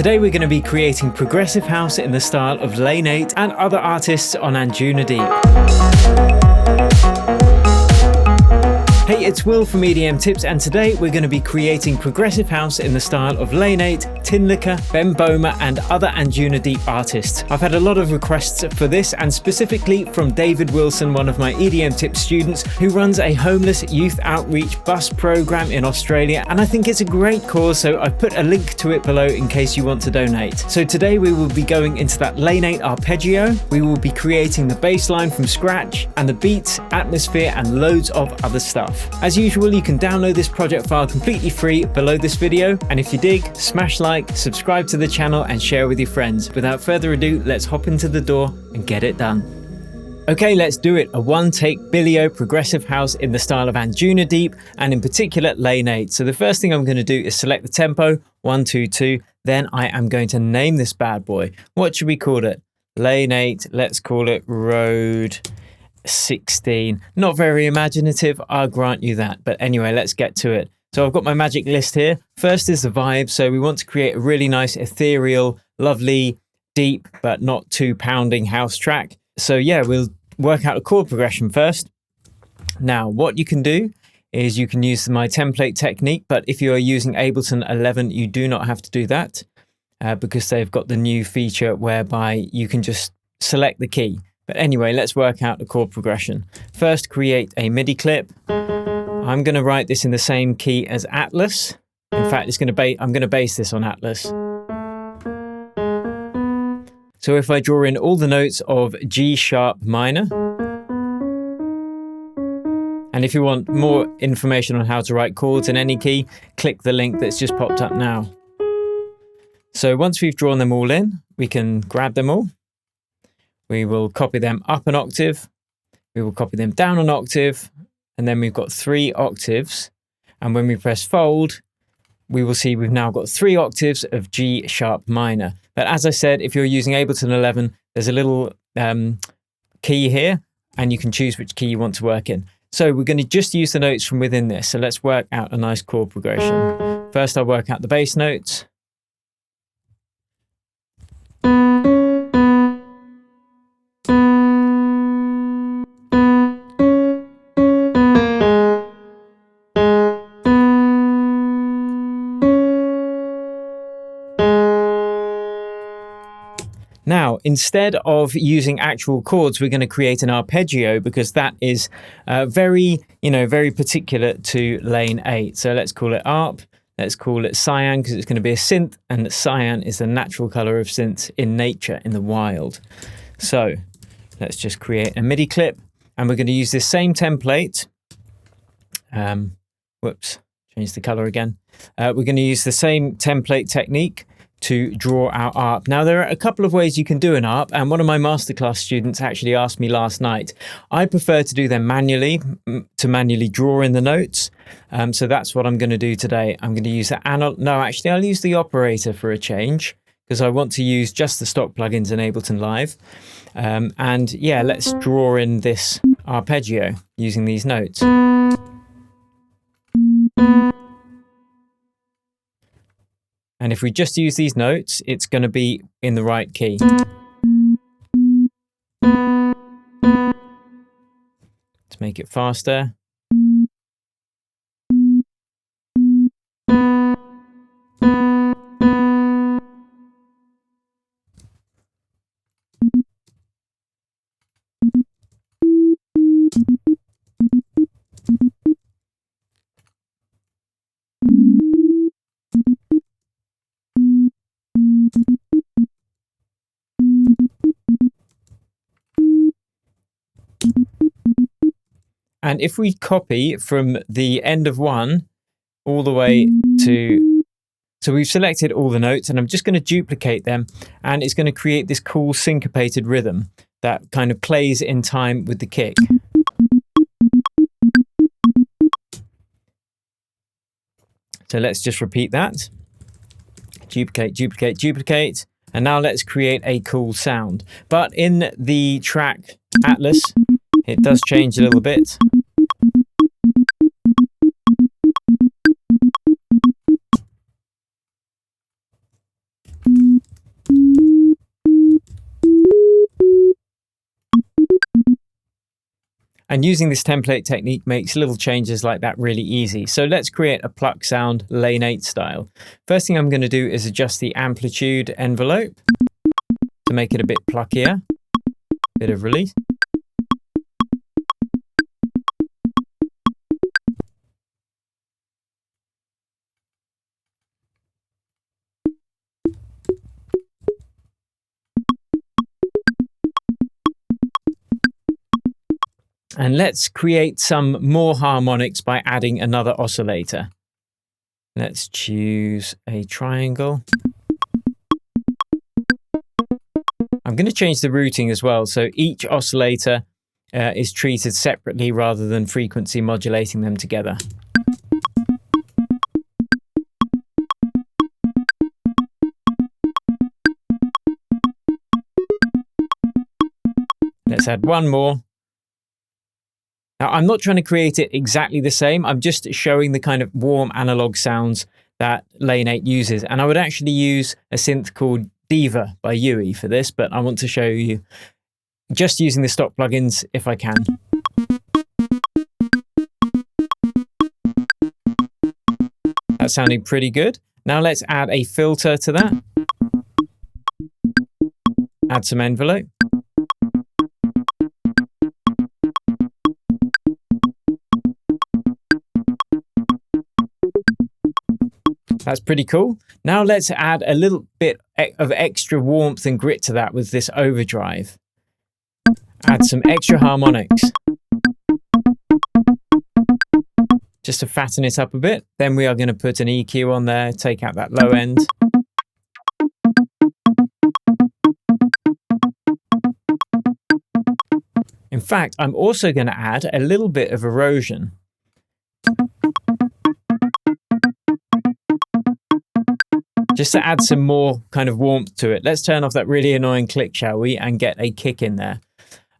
Today we're going to be creating progressive house in the style of Lane 8 and other artists on Anjunadeep. Hey, it's Will from EDM Tips, and today we're going to be creating progressive house in the style of Lane 8, Tinlicker, Ben Boma and other Anjunadeep artists. I've had a lot of requests for this, and specifically from David Wilson, one of my EDM Tips students who runs a homeless youth outreach bus program in Australia, and I think it's a great cause, so I've put a link to it below in case you want to donate. So today we will be going into that Lane 8 arpeggio, we will be creating the bass line from scratch, and the beats, atmosphere and loads of other stuff. As usual, you can download this project file completely free below this video, and if you dig, smash like, subscribe to the channel and share with your friends. Without further ado, let's hop into the door and get it done. Okay, let's do it. A one-take Billio progressive house in the style of Anjunadeep, and in particular Lane 8. So the first thing I'm going to do is select the tempo, 1, 2, 2. Then I am going to name this bad boy. What should we call it? Lane 8, let's call it Road 16. Not very imaginative, I'll grant you that. But anyway, let's get to it. So I've got my magic list here. First is the vibe. So we want to create a really nice, ethereal, lovely, deep, but not too pounding house track. So yeah, we'll work out a chord progression first. Now, what you can do is you can use my template technique, but if you are using Ableton 11, you do not have to do that because they've got the new feature whereby you can just select the key. But anyway, let's work out the chord progression. First, create a MIDI clip. I'm going to write this in the same key as Atlas. In fact, I'm going to base this on Atlas. So if I draw in all the notes of G sharp minor, and if you want more information on how to write chords in any key, click the link that's just popped up now. So once we've drawn them all in, we can grab them all. We will copy them up an octave, we will copy them down an octave, and then we've got 3 octaves. And when we press fold, we will see we've now got 3 octaves of G sharp minor. But as I said, if you're using Ableton 11, there's a little key here, and you can choose which key you want to work in. So we're going to just use the notes from within this. So let's work out a nice chord progression. First, I'll work out the bass notes. Now, instead of using actual chords, we're going to create an arpeggio because that is very particular to Lane 8. So let's call it Arp. Let's call it Cyan because it's going to be a synth, and cyan is the natural color of synths in nature, in the wild. So let's just create a MIDI clip, and we're going to use this same template. Whoops, change the color again. We're going to use the same template technique to draw our ARP. Now, there are a couple of ways you can do an ARP, and one of my masterclass students actually asked me last night. I prefer to do them manually, to manually draw in the notes. So that's what I'm going to do today. I'm going to use the I'll use the operator for a change because I want to use just the stock plugins in Ableton Live. And yeah, let's draw in this arpeggio using these notes. And if we just use these notes, it's going to be in the right key. Let's make it faster. And if we copy from the end of one all the way to, so we've selected all the notes, and I'm just going to duplicate them, and it's going to create this cool syncopated rhythm that kind of plays in time with the kick. So let's just repeat that. Duplicate, duplicate, duplicate. And now let's create a cool sound. But in the track Atlas, it does change a little bit. And using this template technique makes little changes like that really easy. So let's create a pluck sound lane 8 style. First thing I'm going to do is adjust the amplitude envelope to make it a bit pluckier. Bit of release. And let's create some more harmonics by adding another oscillator. Let's choose a triangle. I'm going to change the routing as well, so each oscillator is treated separately rather than frequency modulating them together. Let's add one more. Now, I'm not trying to create it exactly the same. I'm just showing the kind of warm analog sounds that Lane 8 uses. And I would actually use a synth called Diva by Yui for this, but I want to show you just using the stock plugins if I can. That's sounding pretty good. Now let's add a filter to that. Add some envelope. That's pretty cool. Now let's add a little bit of extra warmth and grit to that with this overdrive. Add some extra harmonics. Just to fatten it up a bit. Then we are going to put an EQ on there, take out that low end. In fact, I'm also going to add a little bit of erosion. Just to add some more kind of warmth to it. Let's turn off that really annoying click, shall we, and get a kick in there.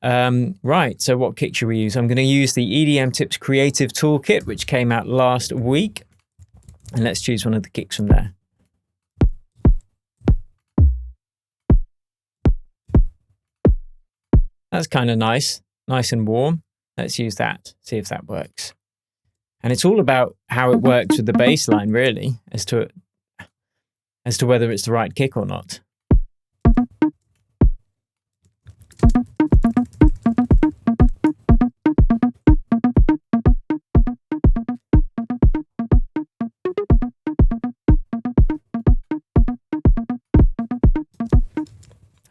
Right, so what kick should we use? I'm going to use the EDM Tips Creative Toolkit, which came out last week. And let's choose one of the kicks from there. That's kind of nice and warm. Let's use that, see if that works. And it's all about how it works with the bass line, really, as to whether it's the right kick or not.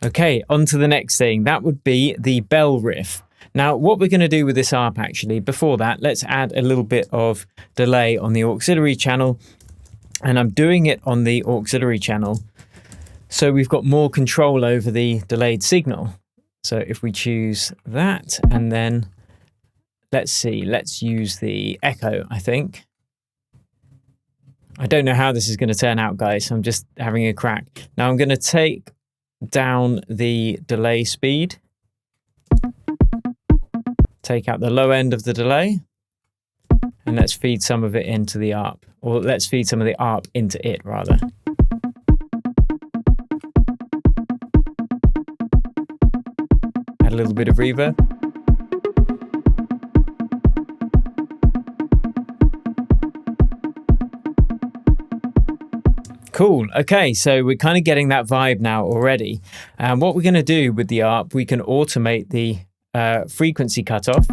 Okay, on to the next thing. That would be the bell riff. Now, what we're going to do with this ARP, actually, before that, let's add a little bit of delay on the auxiliary channel. And I'm doing it on the auxiliary channel, so we've got more control over the delayed signal. So if we choose that, and then let's see, let's use the echo, I think. I don't know how this is going to turn out, guys. I'm just having a crack. Now I'm going to take down the delay speed. Take out the low end of the delay. And let's feed some of it into the ARP. Or let's feed some of the ARP into it, rather. Add a little bit of reverb. Cool. Okay, so we're kind of getting that vibe now already. And what we're going to do with the ARP, we can automate the frequency cutoff.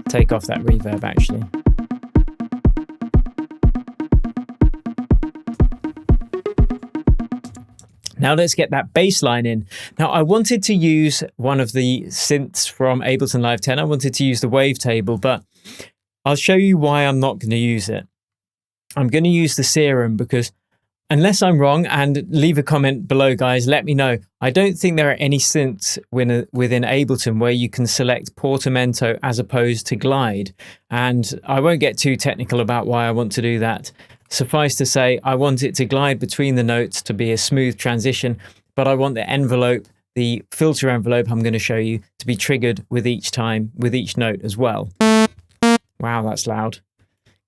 Take off that reverb, actually. Now let's get that bass line in. Now I wanted to use one of the synths from Ableton Live 10. I wanted to use the wavetable, but I'll show you why I'm not going to use it. I'm going to use the Serum because, unless I'm wrong, and leave a comment below, guys, let me know. I don't think there are any synths within Ableton where you can select portamento as opposed to glide. And I won't get too technical about why I want to do that. Suffice to say, I want it to glide between the notes to be a smooth transition, but I want the envelope, the filter envelope I'm going to show you, to be triggered with each time, with each note as well. Wow, that's loud.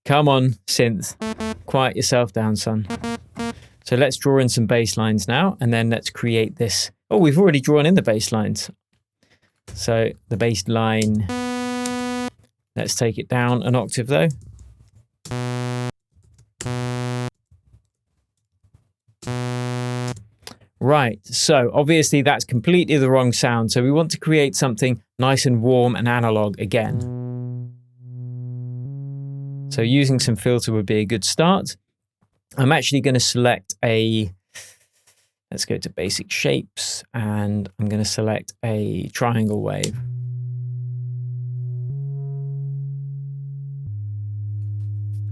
Come on, synth. Quiet yourself down, son. So let's draw in some bass lines now, and then let's create this. Oh, we've already drawn in the bass lines. So the bass line, let's take it down an octave though. Right, so obviously that's completely the wrong sound. So we want to create something nice and warm and analog again. So using some filter would be a good start. I'm actually going to select let's go to basic shapes, and I'm going to select a triangle wave.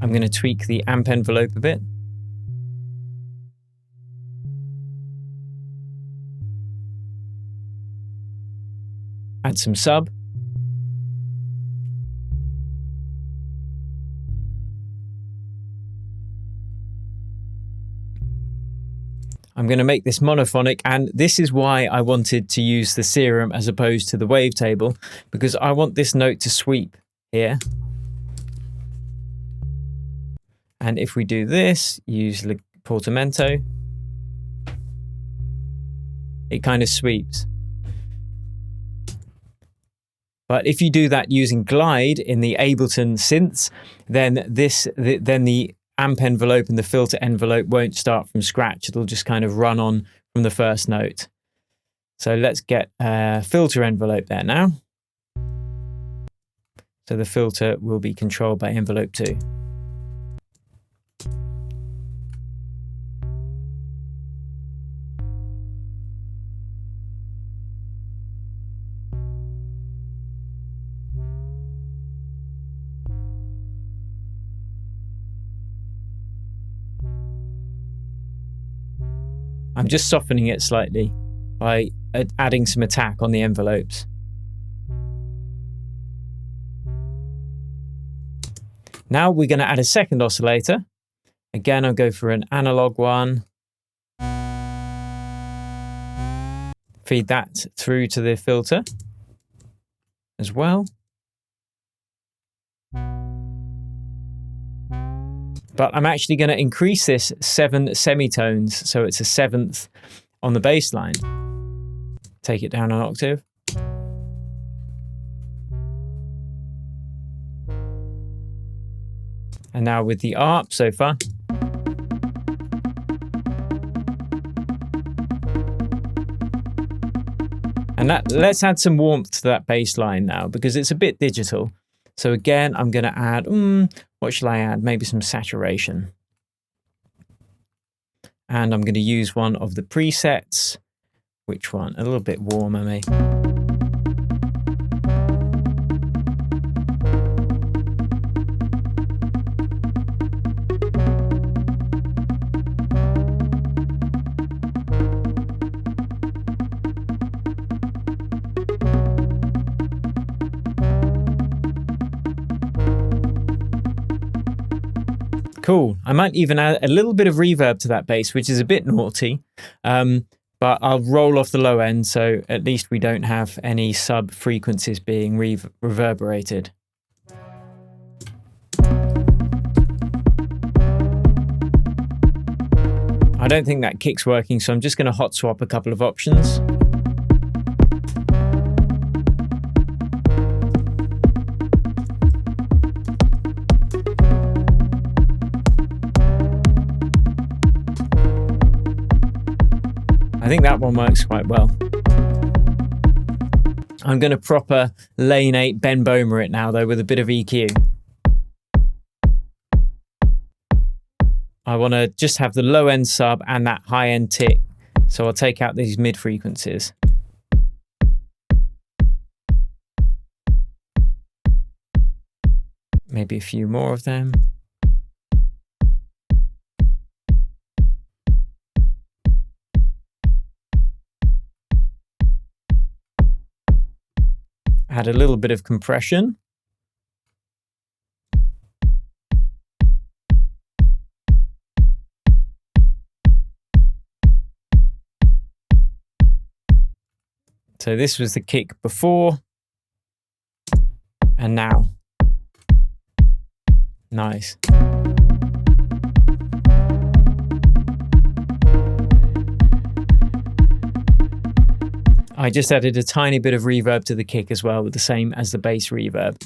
I'm going to tweak the amp envelope a bit. Add some sub. I'm going to make this monophonic, and this is why I wanted to use the serum as opposed to the wavetable, because I want this note to sweep here. And if we do this, use the portamento, it kind of sweeps. But if you do that using glide in the Ableton synths, then the amp envelope and the filter envelope won't start from scratch. It'll just kind of run on from the first note. So let's get a filter envelope there now. So the filter will be controlled by envelope 2. I'm just softening it slightly by adding some attack on the envelopes. Now we're going to add a second oscillator. Again, I'll go for an analog one. Feed that through to the filter as well. But I'm actually going to increase this 7 semitones, so it's a 7th on the bass line. Take it down an octave. And now with the ARP so far. And let's add some warmth to that bass line now, because it's a bit digital. So again, I'm going to add, what shall I add? Maybe some saturation. And I'm going to use one of the presets. Which one? A little bit warmer, maybe. Cool. I might even add a little bit of reverb to that bass, which is a bit naughty, but I'll roll off the low end, so at least we don't have any sub frequencies being reverberated. I don't think that kick's working, so I'm just going to hot swap a couple of options. I think that one works quite well. I'm going to proper Lane 8 Ben Bomer it now, though, with a bit of EQ. I want to just have the low end sub and that high end tick. So I'll take out these mid frequencies. Maybe a few more of them. Add a little bit of compression. So this was the kick before and now. I just added a tiny bit of reverb to the kick as well, with the same as the bass reverb.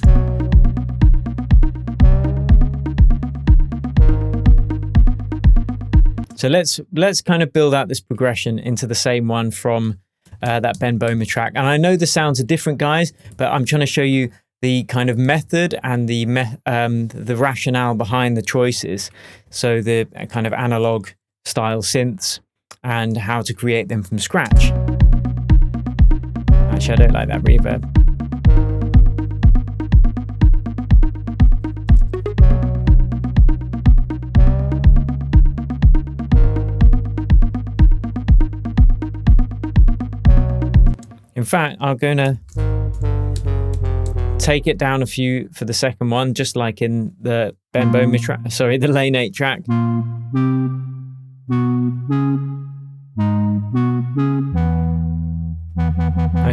So let's kind of build out this progression into the same one from that Ben Boma track. And I know the sounds are different, guys, but I'm trying to show you the kind of method and the rationale behind the choices. So the kind of analog style synths and how to create them from scratch. Actually, I don't like that reverb. In fact, I'm going to take it down a few for the second one, just like in the Ben Boma track, sorry, the Lane 8 track.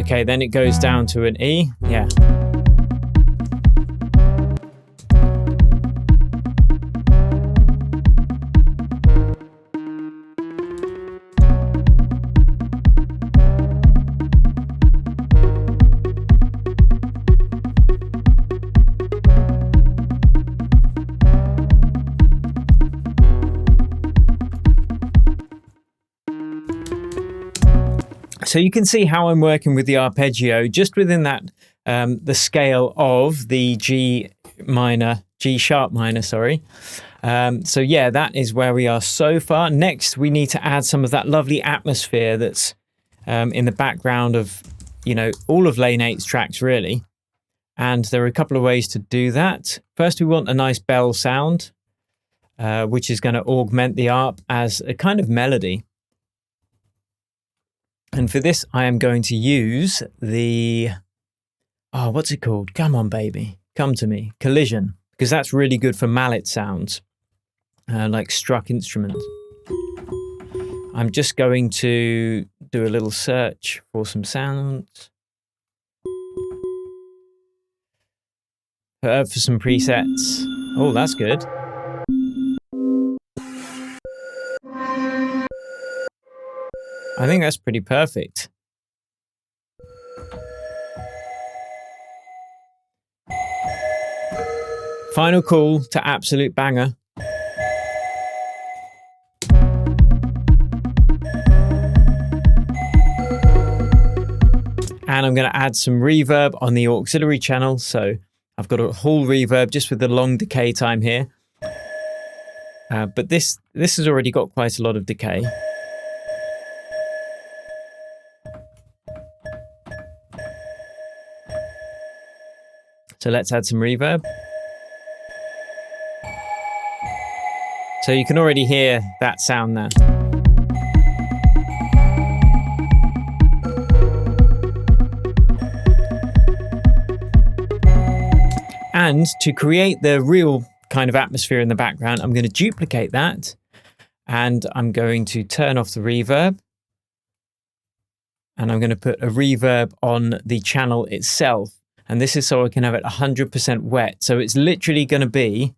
Okay, then it goes down to an E, yeah. So you can see how I'm working with the arpeggio just within that, the scale of the G sharp minor, sorry. So yeah, that is where we are so far. Next, we need to add some of that lovely atmosphere that's in the background of, you know, all of Lane 8's tracks really. And there are a couple of ways to do that. First, we want a nice bell sound, which is going to augment the arp as a kind of melody. And for this, I am going to use the, oh, what's it called? Come on, baby. Come to me. Collision. Because that's really good for mallet sounds, like struck instruments. I'm just going to do a little search for some sounds. For some presets. Oh, that's good. I think that's pretty perfect. Final call to absolute banger. And I'm going to add some reverb on the auxiliary channel. So I've got a whole reverb just with the long decay time here. But this has already got quite a lot of decay. So let's add some reverb. So you can already hear that sound there. And to create the real kind of atmosphere in the background, I'm going to duplicate that and I'm going to turn off the reverb. And I'm going to put a reverb on the channel itself. And this is so I can have it 100% wet. So it's literally going to be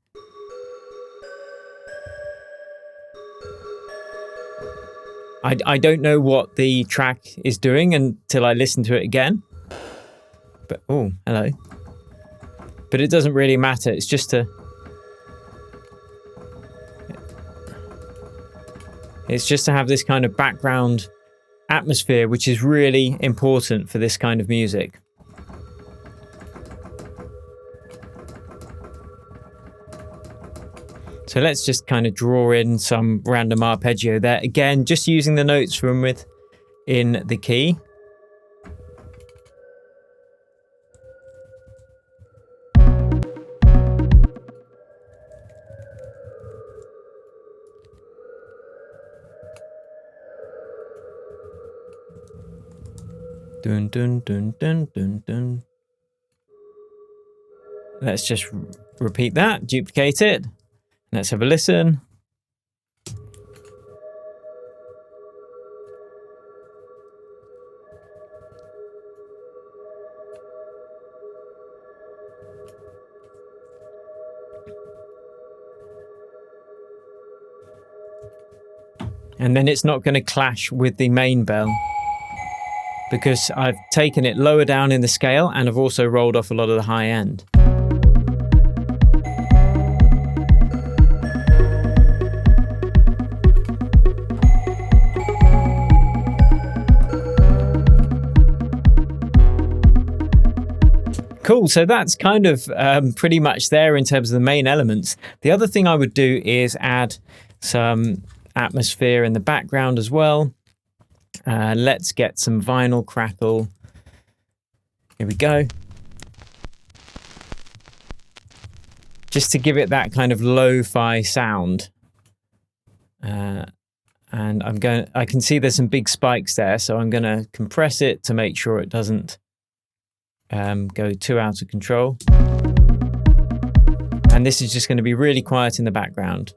I don't know what the track is doing until I listen to it again. But, oh, hello. But it doesn't really matter. It's just to have this kind of background atmosphere, which is really important for this kind of music. So let's just kind of draw in some random arpeggio there. Again, just using the notes from within the key. Dun, dun, dun, dun, dun, dun. Let's just repeat that, duplicate it. Let's have a listen. And then it's not going to clash with the main bell. because I've taken it lower down in the scale and I've also rolled off a lot of the high end. Cool, so that's kind of pretty much there in terms of the main elements. The other thing I would do is add some atmosphere in the background as well. Let's get some vinyl crackle. Here we go. Just to give it that kind of lo-fi sound. And I can see there's some big spikes there, so I'm going to compress it to make sure it doesn't go too out of control. And this is just going to be really quiet in the background.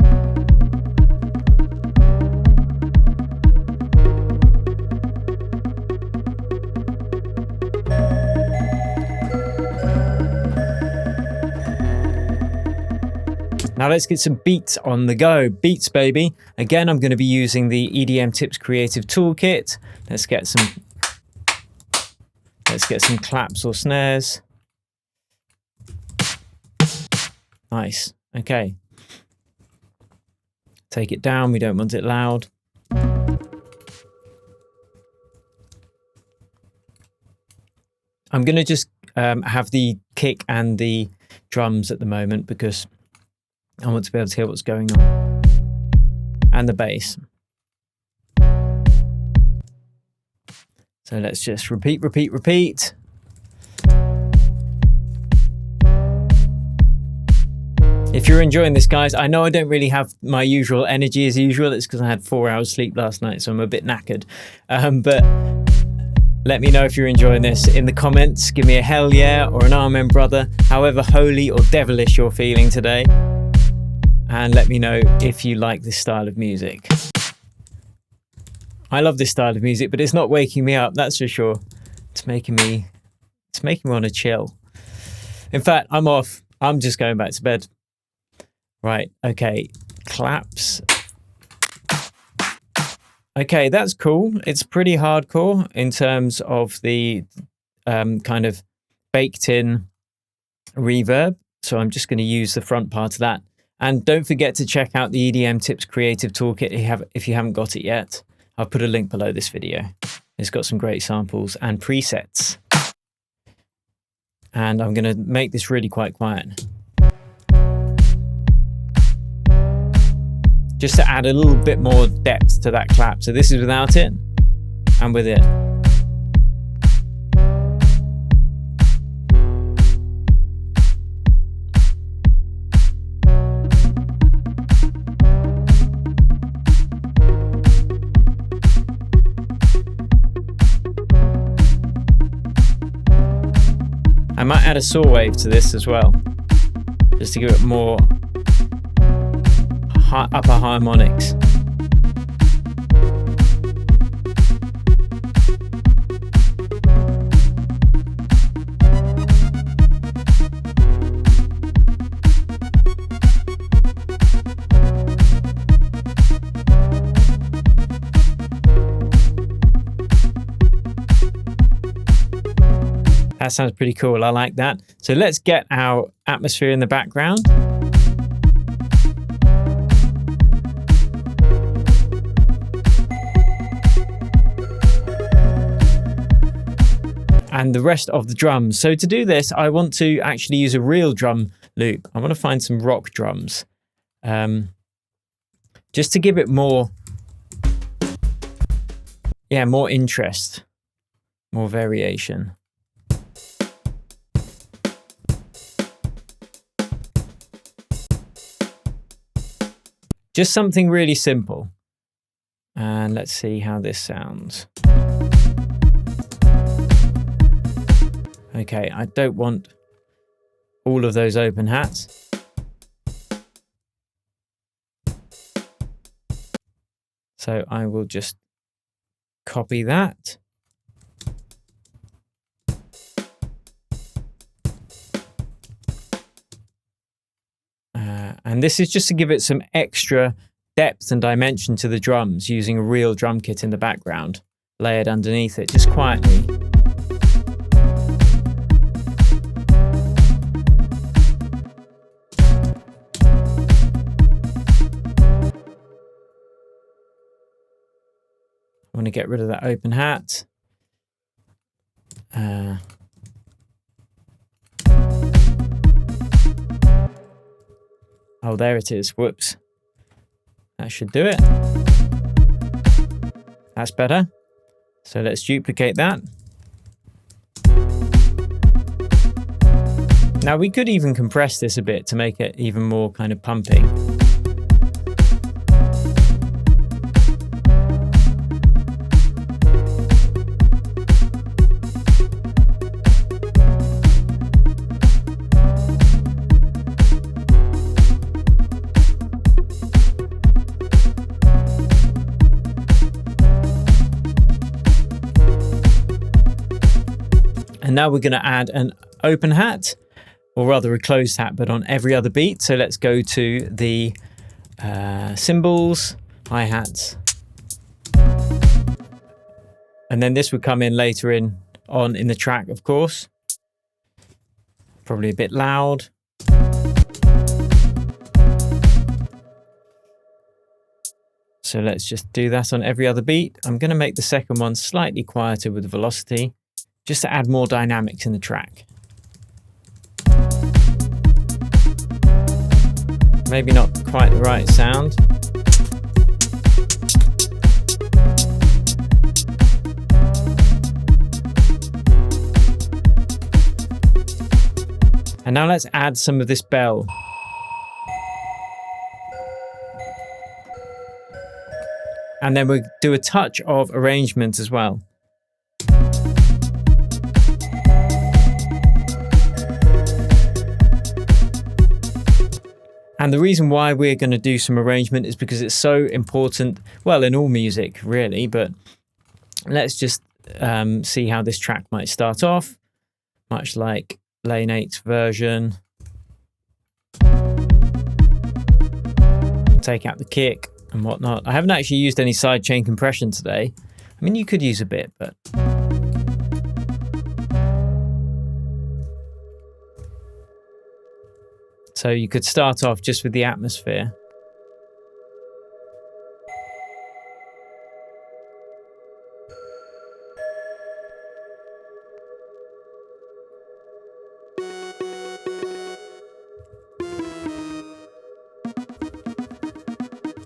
Now let's get some beats on the go. Beats, baby. Again, I'm going to be using the EDM Tips Creative Toolkit. Let's get some claps or snares. Nice. Okay. Take it down. We don't want it loud. I'm going to just have the kick and the drums at the moment because I want to be able to hear what's going on. And the bass. So let's just repeat. If you're enjoying this, guys, I know I don't really have my usual energy as usual. It's because I had 4 hours sleep last night, so I'm a bit knackered. But let me know if you're enjoying this in the comments. Give me a hell yeah or an amen, brother. However holy or devilish you're feeling today. And let me know if you like this style of music. I love this style of music, but it's not waking me up, that's for sure. It's making me want to chill. In fact, I'm off. I'm just going back to bed. Right, okay, claps. Okay, that's cool. It's pretty hardcore in terms of the kind of baked in reverb. So I'm just going to use the front part of that. And don't forget to check out the EDM Tips Creative Toolkit if you haven't got it yet. I'll put a link below this video. It's got some great samples and presets. And I'm going to make this really quite quiet. Just to add a little bit more depth to that clap. So this is without it and with it. I might add a saw wave to this as well, just to give it more upper harmonics. That sounds pretty cool. I like that. So let's get our atmosphere in the background. And the rest of the drums. So to do this, I want to actually use a real drum loop. I want to find some rock drums. Just to give it more, more interest, more variation. Just something really simple. And let's see how this sounds. Okay, I don't want all of those open hats. So I will just copy that. And this is just to give it some extra depth and dimension to the drums using a real drum kit in the background, layered underneath it, just quietly. I want to get rid of that open hat. Oh, there it is. Whoops. That should do it. That's better. So let's duplicate that. Now we could even compress this a bit to make it even more kind of pumping. And now we're going to add an open hat, or rather a closed hat, but on every other beat. So let's go to the cymbals, hi-hats. And then this would come in later on in the track, of course. Probably a bit loud. So let's just do that on every other beat. I'm going to make the second one slightly quieter with the velocity, just to add more dynamics in the track. Maybe not quite the right sound. And now let's add some of this bell. And then we'll do a touch of arrangement as well. And the reason why we're going to do some arrangement is because it's so important, well, in all music really, but let's just see how this track might start off, much like Lane 8's version. Take out the kick and whatnot. I haven't actually used any sidechain compression today. I mean, you could use a bit, but... So you could start off just with the atmosphere.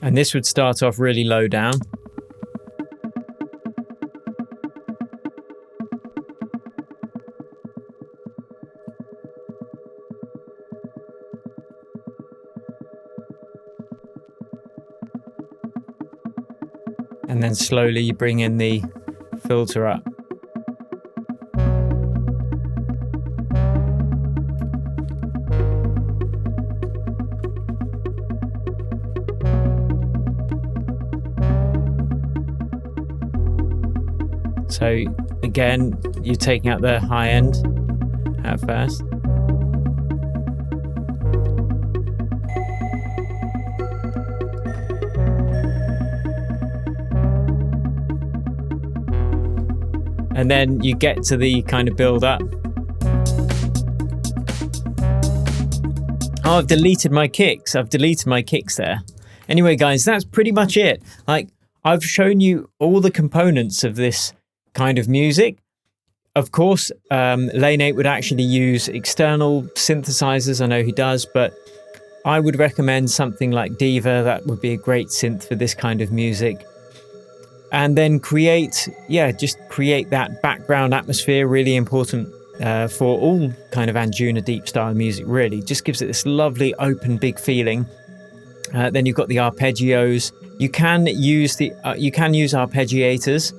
And this would start off really low down. And then slowly you bring in the filter up. So again, you're taking out the high end at first. And then you get to the kind of build up. Oh, I've deleted my kicks. I've deleted my kicks there. Anyway, guys, that's pretty much it. Like, I've shown you all the components of this kind of music. Of course, Lane 8 would actually use external synthesizers. I know he does, but I would recommend something like Diva. That would be a great synth for this kind of music. And then just create that background atmosphere, really important for all kind of Anjunadeep style music, really. Just gives it this lovely, open, big feeling. Then you've got the arpeggios. You can use arpeggiators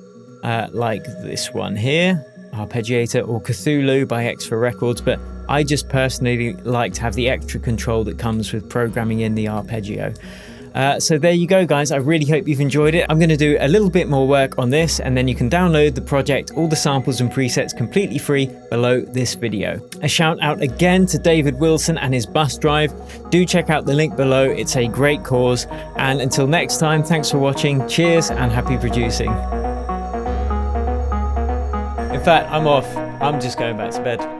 like this one here, Arpeggiator, or Cthulhu by X4 Records, but I just personally like to have the extra control that comes with programming in the arpeggio. So there you go, guys. I really hope you've enjoyed it. I'm going to do a little bit more work on this, and then you can download the project, all the samples and presets completely free below this video. A shout out again to David Wilson and his bus drive. Do check out the link below. It's a great cause. And until next time, thanks for watching. Cheers and happy producing. In fact, I'm off. I'm just going back to bed.